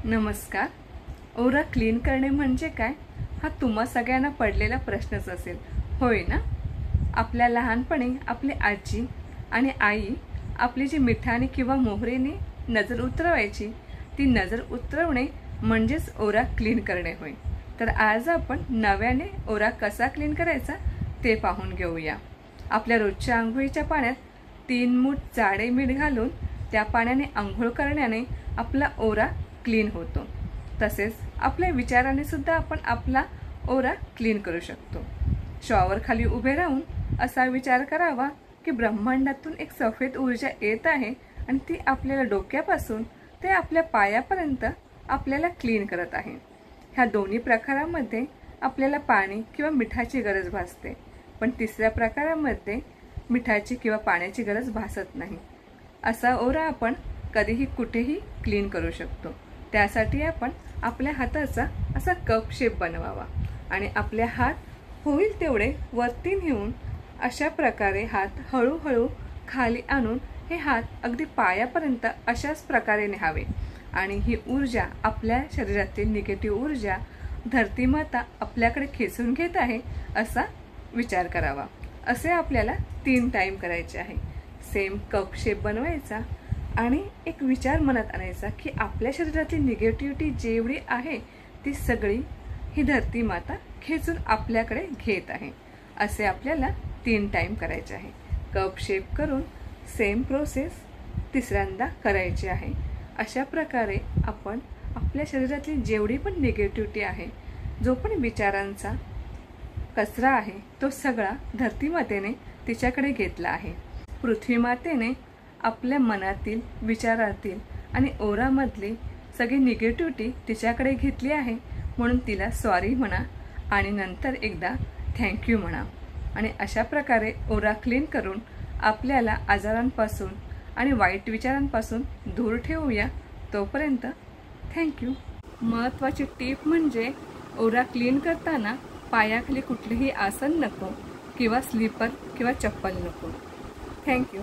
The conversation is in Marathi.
नमस्कार. ओरा क्लीन करणे म्हणजे काय हा तुम्हा सगळ्यांना पडलेला प्रश्नच असेल, होय ना? आपल्या लहानपणी आपली आजी आणि आई आपली जी मिठाने किंवा मोहरीने नजर उतरवायची, ती नजर उतरवणे म्हणजेच ओरा क्लीन करणे होय. तर आज आपण नव्याने ओरा कसा क्लीन करायचा ते पाहून घेऊया. आपल्या रोजच्या आंघोळीच्या पाण्यात 3 मूठ जाडे मीठ घालून त्या पाण्याने आंघोळ करण्याने आपला ओरा क्लीन होतो. तसेच आपल्या विचाराने सुद्धा आपण आपला ओरा क्लीन करू शकतो. शॉवर खाली उभे राहून असा विचार करावा की ब्रह्मांडातून एक सफेद ऊर्जा येत आहे आणि ती आपल्याला डोक्यापासून ते आपल्या पायापर्यंत आपल्याला क्लीन करत आहे. ह्या दोन्ही प्रकारामध्ये आपल्याला पाणी किंवा मिठाची गरज भासते, पण तिसऱ्या प्रकारामध्ये मिठाची किंवा पाण्याची गरज भासत नाही. असा ओरा आपण कधीही कुठेही क्लीन करू शकतो. त्यासाठी आपण आपल्या हाताचा असा कप शेप बनवावा आणि आपले हात होईल तेवढे वरती नेऊन अशा प्रकारे हात हळूहळू खाली आणून हे हात अगदी पायापर्यंत अशाच प्रकारे न्यावे आणि ही ऊर्जा, आपल्या शरीरातील निगेटिव्ह ऊर्जा धरती माता आपल्याकडे खेचून घेत आहे असा विचार करावा. असे आपल्याला 3 टाइम करायचे आहे. सेम कप शेप बनवायचा आणि एक विचार मनात आणायचा की आपल्या शरीरातली निगेटिव्हिटी जेवढी आहे ती सगळी ही धरती माता खेचून आपल्याकडे घेत आहे. असे आपल्याला 3 टाइम करायचे आहे. कप शेप करून सेम प्रोसेस तिसऱ्यांदा करायची आहे. अशा प्रकारे आपण आपल्या शरीरातली जेवढी पण निगेटिव्हिटी आहे, जो पण विचारांचा कचरा आहे, तो सगळा धरती मातेने तिच्याकडे घेतला आहे. पृथ्वी मातेने आपल्या मनातील, विचारातील आणि ओरामधली सगळी निगेटिव्हिटी तिच्याकडे घेतली आहे. म्हणून तिला सॉरी म्हणा आणि नंतर एकदा थँक्यू म्हणा आणि अशा प्रकारे ओरा क्लीन करून आपल्याला आजारांपासून आणि वाईट विचारांपासून दूर ठेवूया. तोपर्यंत थँक्यू. महत्त्वाची टीप म्हणजे ओरा क्लीन करताना पायाखाली कुठलेही आसन नको किंवा स्लीपर किंवा चप्पल नको. थँक्यू.